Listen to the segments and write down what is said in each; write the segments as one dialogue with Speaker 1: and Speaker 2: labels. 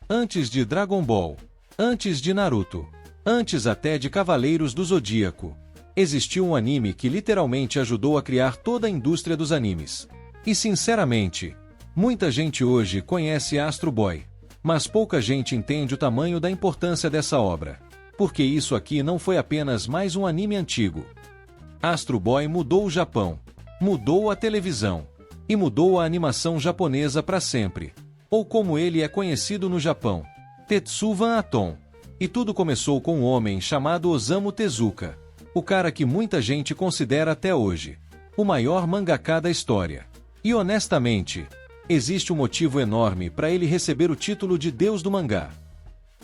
Speaker 1: Antes de Dragon Ball, antes de Naruto, antes até de Cavaleiros do Zodíaco, existiu um anime que literalmente ajudou a criar toda a indústria dos animes. E sinceramente, muita gente hoje conhece Astro Boy, mas pouca gente entende o tamanho da importância dessa obra. Porque isso aqui não foi apenas mais um anime antigo. Astro Boy mudou o Japão, mudou a televisão, e mudou a animação japonesa para sempre. Ou como ele é conhecido no Japão, Tetsuwan Atom. E tudo começou com um homem chamado Osamu Tezuka, o cara que muita gente considera até hoje o maior mangaka da história. E honestamente, existe um motivo enorme para ele receber o título de Deus do mangá.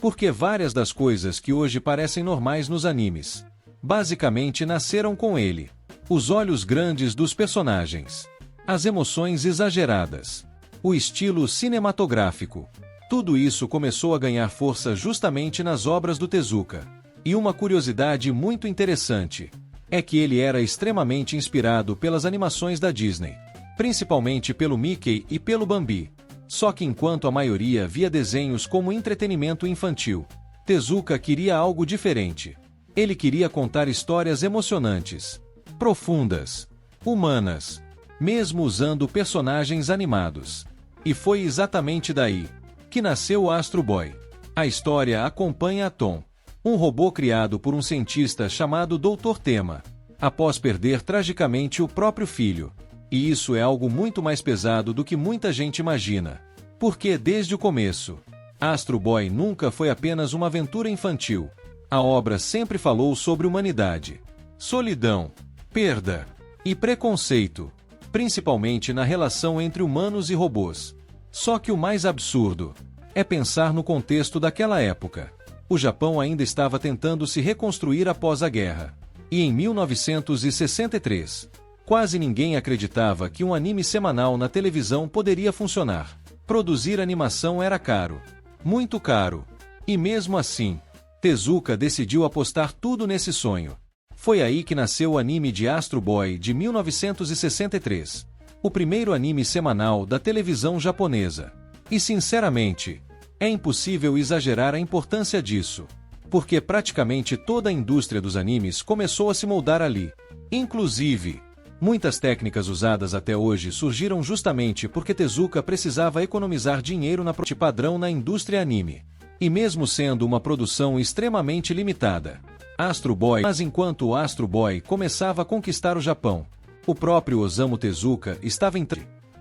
Speaker 1: Porque várias das coisas que hoje parecem normais nos animes, basicamente nasceram com ele. Os olhos grandes dos personagens, as emoções exageradas, o estilo cinematográfico. Tudo isso começou a ganhar força justamente nas obras do Tezuka. E uma curiosidade muito interessante é que ele era extremamente inspirado pelas animações da Disney, principalmente pelo Mickey e pelo Bambi. Só que enquanto a maioria via desenhos como entretenimento infantil, Tezuka queria algo diferente. Ele queria contar histórias emocionantes, profundas, humanas, mesmo usando personagens animados. E foi exatamente daí que nasceu o Astro Boy. A história acompanha Atom, um robô criado por um cientista chamado Dr. Tema, após perder tragicamente o próprio filho. E isso é algo muito mais pesado do que muita gente imagina. Porque desde o começo, Astro Boy nunca foi apenas uma aventura infantil. A obra sempre falou sobre humanidade, solidão, perda e preconceito, principalmente na relação entre humanos e robôs. Só que o mais absurdo é pensar no contexto daquela época. O Japão ainda estava tentando se reconstruir após a guerra. E em 1963, quase ninguém acreditava que um anime semanal na televisão poderia funcionar. Produzir animação era caro, muito caro. E mesmo assim, Tezuka decidiu apostar tudo nesse sonho. Foi aí que nasceu o anime de Astro Boy de 1963, o primeiro anime semanal da televisão japonesa. E sinceramente, é impossível exagerar a importância disso, porque praticamente toda a indústria dos animes começou a se moldar ali. Inclusive, muitas técnicas usadas até hoje surgiram justamente porque Tezuka precisava economizar dinheiro na padrão na indústria anime. E mesmo sendo uma produção extremamente limitada, Astro Boy. Mas enquanto o Astro Boy começava a conquistar o Japão, o próprio Osamu Tezuka estava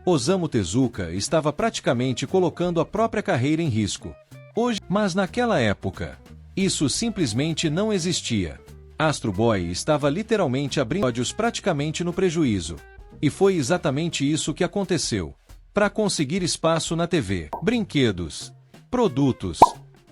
Speaker 1: Osamu Tezuka estava praticamente colocando a própria carreira em risco. Hoje, mas naquela época, isso simplesmente não existia. Astro Boy estava literalmente abrindo olhos praticamente no prejuízo. E foi exatamente isso que aconteceu. Para conseguir espaço na TV, brinquedos, produtos,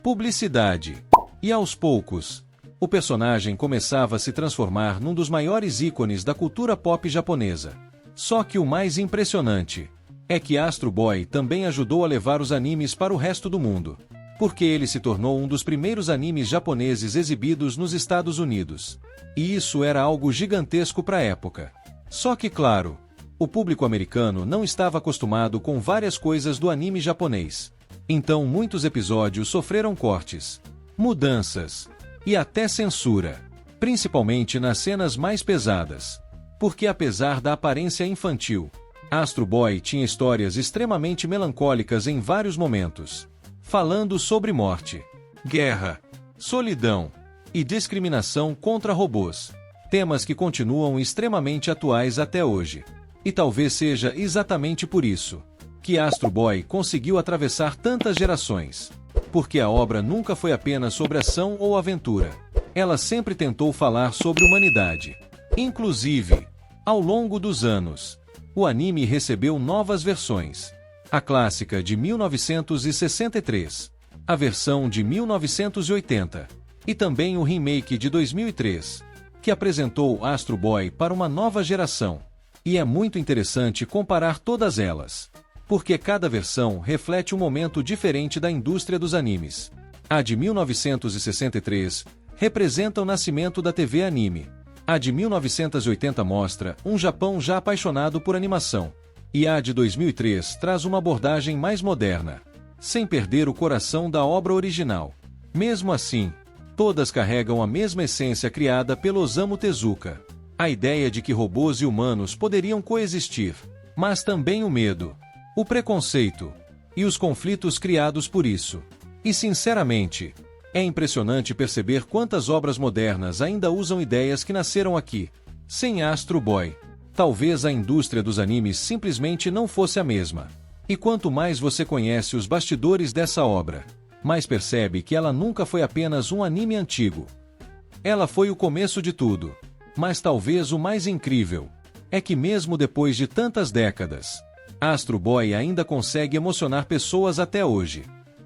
Speaker 1: publicidade. E aos poucos, o personagem começava a se transformar num dos maiores ícones da cultura pop japonesa. Só que o mais impressionante é que Astro Boy também ajudou a levar os animes para o resto do mundo, porque ele se tornou um dos primeiros animes japoneses exibidos nos Estados Unidos. E isso era algo gigantesco para a época. Só que, claro, o público americano não estava acostumado com várias coisas do anime japonês. Então muitos episódios sofreram cortes, mudanças e até censura, principalmente nas cenas mais pesadas. Porque apesar da aparência infantil, Astro Boy tinha histórias extremamente melancólicas em vários momentos, falando sobre morte, guerra, solidão e discriminação contra robôs, temas que continuam extremamente atuais até hoje. E talvez seja exatamente por isso que Astro Boy conseguiu atravessar tantas gerações. Porque a obra nunca foi apenas sobre ação ou aventura. Ela sempre tentou falar sobre humanidade. Inclusive, ao longo dos anos, o anime recebeu novas versões. A clássica de 1963, a versão de 1980 e também o remake de 2003, que apresentou Astro Boy para uma nova geração. E é muito interessante comparar todas elas, porque cada versão reflete um momento diferente da indústria dos animes. A de 1963 representa o nascimento da TV anime. A de 1980 mostra um Japão já apaixonado por animação. E a de 2003 traz uma abordagem mais moderna, sem perder o coração da obra original. Mesmo assim, todas carregam a mesma essência criada pelo Osamu Tezuka. A ideia de que robôs e humanos poderiam coexistir, mas também o medo, o preconceito e os conflitos criados por isso. E sinceramente, é impressionante perceber quantas obras modernas ainda usam ideias que nasceram aqui. Sem Astro Boy, talvez a indústria dos animes simplesmente não fosse a mesma. E quanto mais você conhece os bastidores dessa obra, mais percebe que ela nunca foi apenas um anime antigo. Ela foi o começo de tudo. Mas talvez o mais incrível é que mesmo depois de tantas décadas, Astro Boy ainda consegue emocionar pessoas até hoje.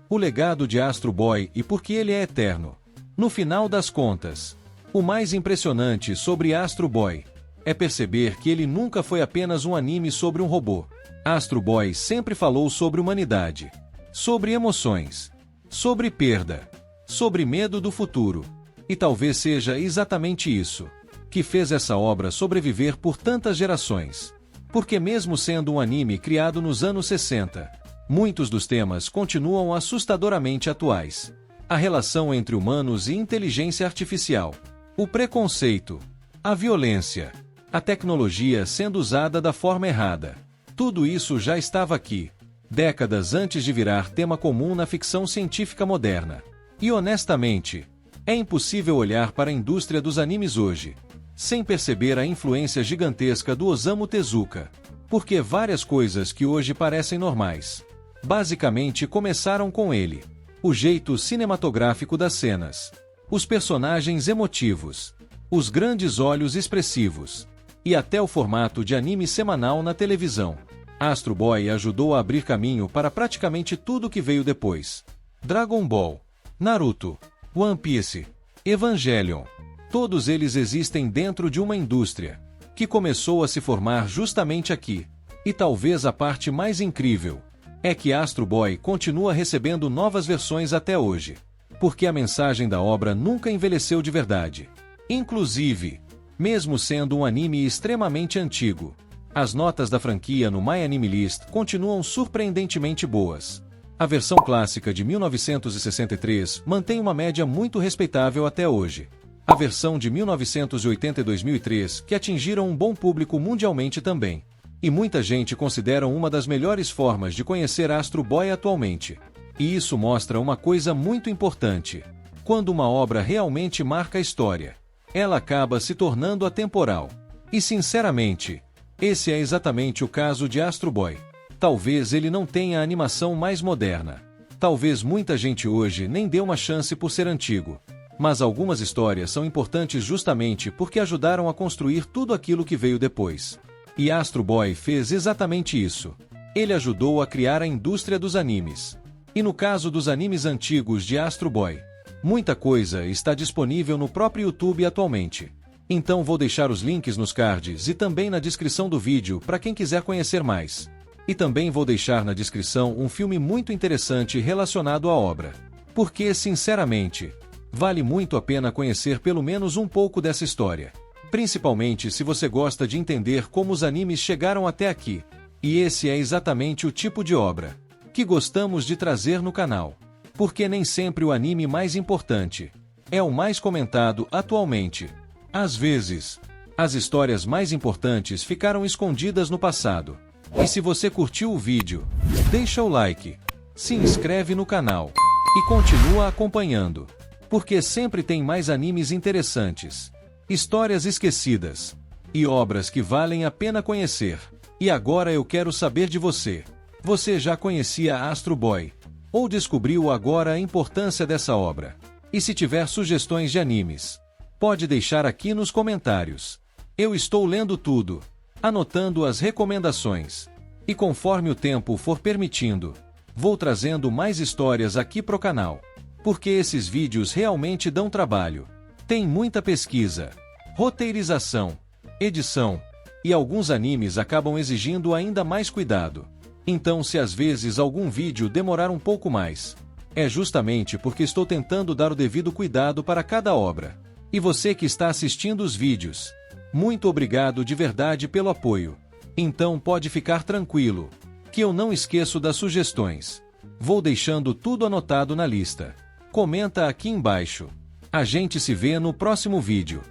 Speaker 1: O legado de Astro Boy e por que ele é eterno. No final das contas, o mais impressionante sobre Astro Boy é perceber que ele nunca foi apenas um anime sobre um robô. Astro Boy sempre falou sobre humanidade, sobre emoções, sobre perda, sobre medo do futuro. E talvez seja exatamente isso que fez essa obra sobreviver por tantas gerações. Porque mesmo sendo um anime criado nos anos 60, muitos dos temas continuam assustadoramente atuais. A relação entre humanos e inteligência artificial, o preconceito, a violência, a tecnologia sendo usada da forma errada. Tudo isso já estava aqui, décadas antes de virar tema comum na ficção científica moderna. E honestamente, é impossível olhar para a indústria dos animes hoje sem perceber a influência gigantesca do Osamu Tezuka, porque várias coisas que hoje parecem normais, basicamente começaram com ele. O jeito cinematográfico das cenas, os personagens emotivos, os grandes olhos expressivos, e até o formato de anime semanal na televisão. Astro Boy ajudou a abrir caminho para praticamente tudo que veio depois. Dragon Ball, Naruto, One Piece, Evangelion. Todos eles existem dentro de uma indústria que começou a se formar justamente aqui. E talvez a parte mais incrível é que Astro Boy continua recebendo novas versões até hoje, porque a mensagem da obra nunca envelheceu de verdade. Inclusive, mesmo sendo um anime extremamente antigo, as notas da franquia no MyAnimeList continuam surpreendentemente boas. A versão clássica de 1963 mantém uma média muito respeitável até hoje. A versão de 1980 e 2003, que atingiram um bom público mundialmente também. E muita gente considera uma das melhores formas de conhecer Astro Boy atualmente. E isso mostra uma coisa muito importante. Quando uma obra realmente marca a história, ela acaba se tornando atemporal. E sinceramente, esse é exatamente o caso de Astro Boy. Talvez ele não tenha a animação mais moderna. Talvez muita gente hoje nem dê uma chance por ser antigo. Mas algumas histórias são importantes justamente porque ajudaram a construir tudo aquilo que veio depois. E Astro Boy fez exatamente isso. Ele ajudou a criar a indústria dos animes. E no caso dos animes antigos de Astro Boy, muita coisa está disponível no próprio YouTube atualmente. Então vou deixar os links nos cards e também na descrição do vídeo para quem quiser conhecer mais. E também vou deixar na descrição um filme muito interessante relacionado à obra. Porque, sinceramente, vale muito a pena conhecer pelo menos um pouco dessa história. Principalmente se você gosta de entender como os animes chegaram até aqui. E esse é exatamente o tipo de obra que gostamos de trazer no canal. Porque nem sempre o anime mais importante é o mais comentado atualmente. Às vezes, as histórias mais importantes ficaram escondidas no passado. E se você curtiu o vídeo, deixa o like, se inscreve no canal e continua acompanhando. Porque sempre tem mais animes interessantes, histórias esquecidas e obras que valem a pena conhecer. E agora eu quero saber de você. Você já conhecia Astro Boy? Ou descobriu agora a importância dessa obra? E se tiver sugestões de animes, pode deixar aqui nos comentários. Eu estou lendo tudo, anotando as recomendações. E conforme o tempo for permitindo, vou trazendo mais histórias aqui pro canal. Porque esses vídeos realmente dão trabalho. Tem muita pesquisa, roteirização, edição, e alguns animes acabam exigindo ainda mais cuidado. Então, se às vezes algum vídeo demorar um pouco mais, é justamente porque estou tentando dar o devido cuidado para cada obra. E você que está assistindo os vídeos, muito obrigado de verdade pelo apoio. Então pode ficar tranquilo, que eu não esqueço das sugestões. Vou deixando tudo anotado na lista. Comenta aqui embaixo. A gente se vê no próximo vídeo.